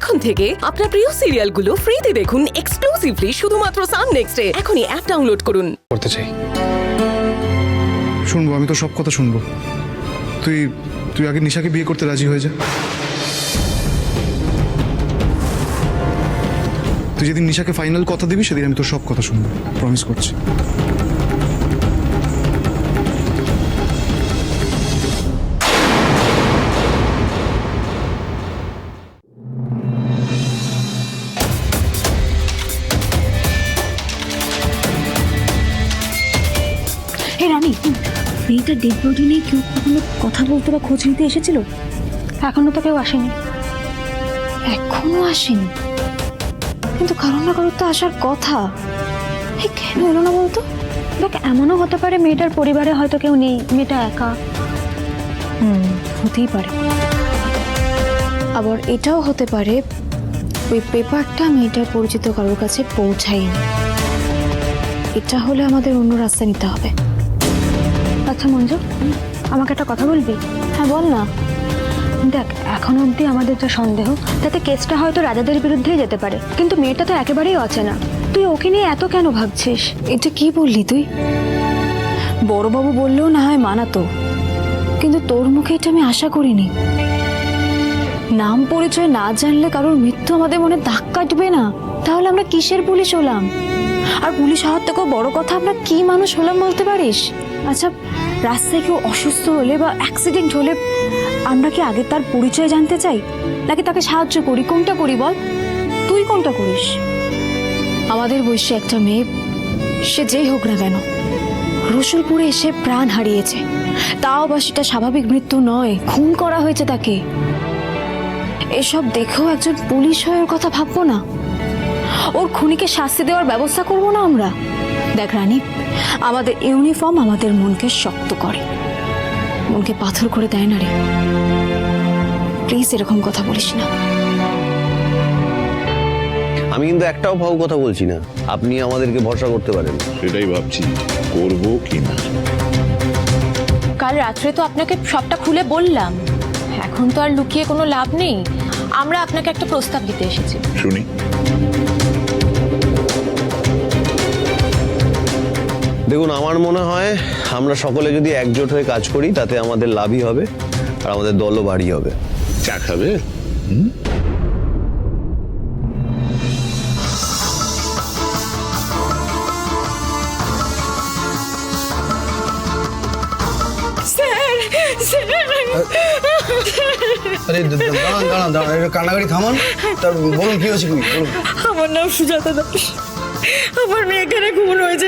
এখন থেকে আপনার প্রিয় সিরিয়ালগুলো ফ্রিতে দেখুন এক্সক্লুসিভলি শুধুমাত্র সান নেক্সটে। এখনই অ্যাপ ডাউনলোড করুন। করতে চাই। শুনবো, আমি তো সব কথা শুনবো। তুই তুই আগে নিশাকে বিয়ে করতে রাজি হয়ে যা। তুই যেদিন নিশাকে ফাইনাল কথা দিবি সেদিন আমি তোর সব কথা শুনবো, প্রমিস করছি। হে রানী, মেয়েটার ডেড বডি নিয়ে কেউ কখনো কথা বলতে বা খোঁজ নিতে এসেছিল? এখনো তো কেউ আসেনি। এখনো আসেনি? কিন্তু কারো না কারোর তো আসার কথা। কেন এলো না বলতো? দেখ, এমনও হতে পারে মেয়েটার পরিবারে হয়তো কেউ নেই, মেয়েটা একা। হতেই পারে। আবার এটাও হতে পারে ওই পেপারটা মেয়েটার পরিচিত কারোর কাছে পৌঁছায়নি। এটা হলে আমাদের অন্য রাস্তা নিতে হবে। আচ্ছা মঞ্জু, আমাকে একটা কথা বলবি? হ্যাঁ বল না। দেখ, এখন অবধি আমাদের যা সন্দেহ তাতে কেসটা হয়তো রাজাদের বিরুদ্ধেই যেতে পারে, কিন্তু মেয়েটা তো একেবারেই অচেনা। তুই ওকে নিয়ে এত কেন ভাবছিস? এটা কি বললি তুই? বড়বাবু বললেও না হয় মানাতো, কিন্তু তোর মুখে এটা আমি আশা করিনি। নাম পরিচয় না জানলে কারোর মৃত্যু আমাদের মনে দাগ কাটবে না? তাহলে আমরা কিসের পুলিশ হলাম? আর পুলিশ হওয়ার থেকেও বড় কথা, আমরা কি মানুষ হলাম বলতে পারিস? আচ্ছা, রাস্তায় কেউ অসুস্থ হলে বা অ্যাক্সিডেন্ট হলে আমরা কি আগে তার পরিচয় জানতে চাই, নাকি তাকে সাহায্য করি? কোনটা করি বল? তুই কোনটা করিস? আমাদের বয়সী একটা মেয়ে, সে যেই হোক না কেন, রসুলপুরে এসে প্রাণ হারিয়েছে। তাও বা সেটা স্বাভাবিক মৃত্যু নয়, খুন করা হয়েছে তাকে। এসব দেখেও একজন পুলিশ হয়ে ওর কথা ভাববো না? ওর খুনিকে শাস্তি দেওয়ার ব্যবস্থা করবো না আমরা? দেখ রানী, আমাদের ইউনিফর্ম আমাদের মনকে শক্ত করে, মনকে পাথর করে দেয় না রে। প্লিজ এরকম কথা বলিস না। আমি কিন্তু একটাও ফাও কথা বলছি না, আপনি আমাদেরকে ভরসা করতে পারেন। সেটাই ভাবছি করবো কিনা। কাল রাত্রে তো আপনাকে সবটা খুলে বললাম, এখন তো আর লুকিয়ে কোনো লাভ নেই। আমরা আপনাকে একটা প্রস্তাব দিতে এসেছি। শুনি। দেখুন, আমার মনে হয় আমরা সকলে যদি একজোট হয়ে কাজ করি তাতে আমাদের লাভই হবে আর আমাদের দলও ভারী হবে। চা খাবে? আরে দাঁড়ান দাঁড়ান দাঁড়ান, এটা কান্নাকাটি থামান। তার বলুন কি হয়েছে? কি বলুন। আমার নাম সুজাতা দাস। আমার মেয়ে এখানে খুন হয়েছে